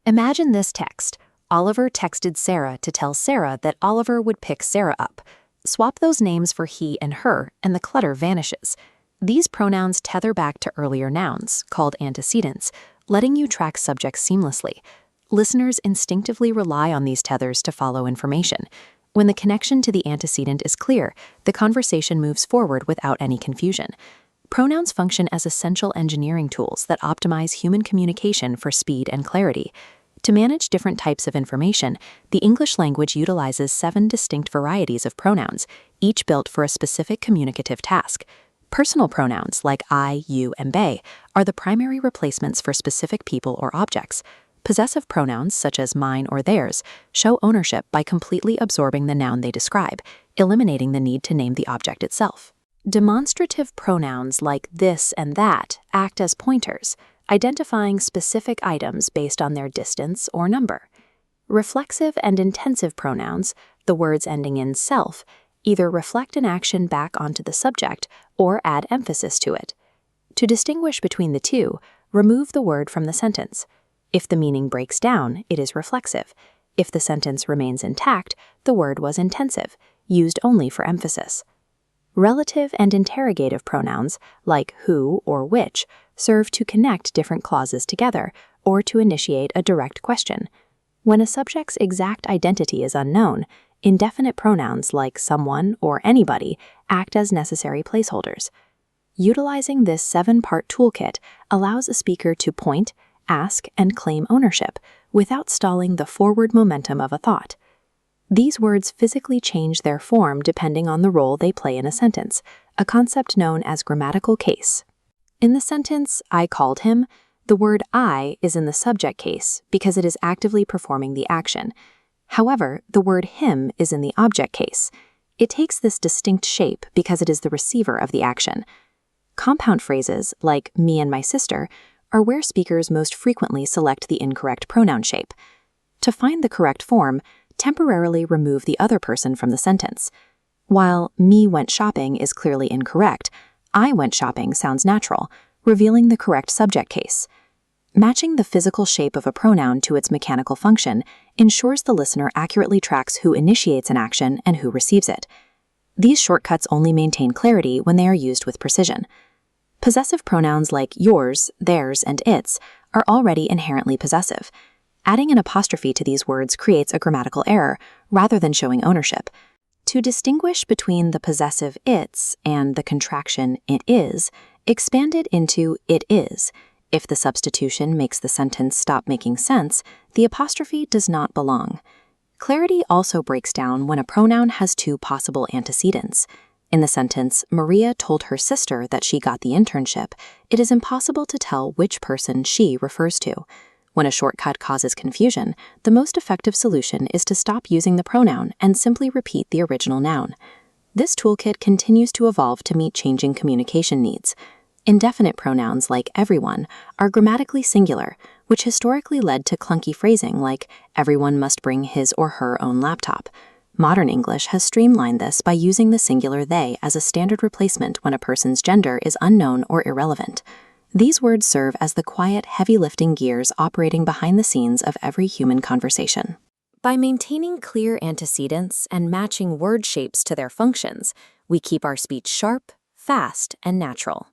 Imagine this text. Oliver texted Sarah to tell Sarah that Oliver would pick Sarah up. Swap those names for he and her, and the clutter vanishes. These pronouns tether back to earlier nouns, called antecedents, letting you track subjects seamlessly. Listeners instinctively rely on these tethers to follow information. When the connection to the antecedent is clear, the conversation moves forward without any confusion. Pronouns function as essential engineering tools that optimize human communication for speed and clarity. To manage different types of information, the English language utilizes 7 distinct varieties of pronouns, each built for a specific communicative task. Personal pronouns like I, you, and they are the primary replacements for specific people or objects. Possessive pronouns, such as mine or theirs, show ownership by completely absorbing the noun they describe, eliminating the need to name the object itself. Demonstrative pronouns like this and that act as pointers, identifying specific items based on their distance or number. Reflexive and intensive pronouns, the words ending in self, either reflect an action back onto the subject or add emphasis to it. To distinguish between the two, remove the word from the sentence. If the meaning breaks down, it is reflexive. If the sentence remains intact, the word was intensive, used only for emphasis. Relative and interrogative pronouns, like who or which, serve to connect different clauses together or to initiate a direct question. When a subject's exact identity is unknown, indefinite pronouns like someone or anybody act as necessary placeholders. Utilizing this 7-part toolkit allows a speaker to point, ask, and claim ownership without stalling the forward momentum of a thought. These words physically change their form depending on the role they play in a sentence, a concept known as grammatical case. In the sentence, I called him, the word I is in the subject case because it is actively performing the action. However, the word him is in the object case. It takes this distinct shape because it is the receiver of the action. Compound phrases, like me and my sister, are where speakers most frequently select the incorrect pronoun shape. To find the correct form, temporarily remove the other person from the sentence. While me went shopping is clearly incorrect, I went shopping sounds natural, revealing the correct subject case. Matching the physical shape of a pronoun to its mechanical function ensures the listener accurately tracks who initiates an action and who receives it. These shortcuts only maintain clarity when they are used with precision. Possessive pronouns like yours, theirs, and its are already inherently possessive. Adding an apostrophe to these words creates a grammatical error rather than showing ownership. To distinguish between the possessive its and the contraction it is, expand it into it is. If the substitution makes the sentence stop making sense, the apostrophe does not belong. Clarity also breaks down when a pronoun has 2 possible antecedents. In the sentence, Maria told her sister that she got the internship, it is impossible to tell which person she refers to. When a shortcut causes confusion, the most effective solution is to stop using the pronoun and simply repeat the original noun. This toolkit continues to evolve to meet changing communication needs. Indefinite pronouns like everyone are grammatically singular, which historically led to clunky phrasing like everyone must bring his or her own laptop. Modern English has streamlined this by using the singular they as a standard replacement when a person's gender is unknown or irrelevant. These words serve as the quiet, heavy-lifting gears operating behind the scenes of every human conversation. By maintaining clear antecedents and matching word shapes to their functions, we keep our speech sharp, fast, and natural.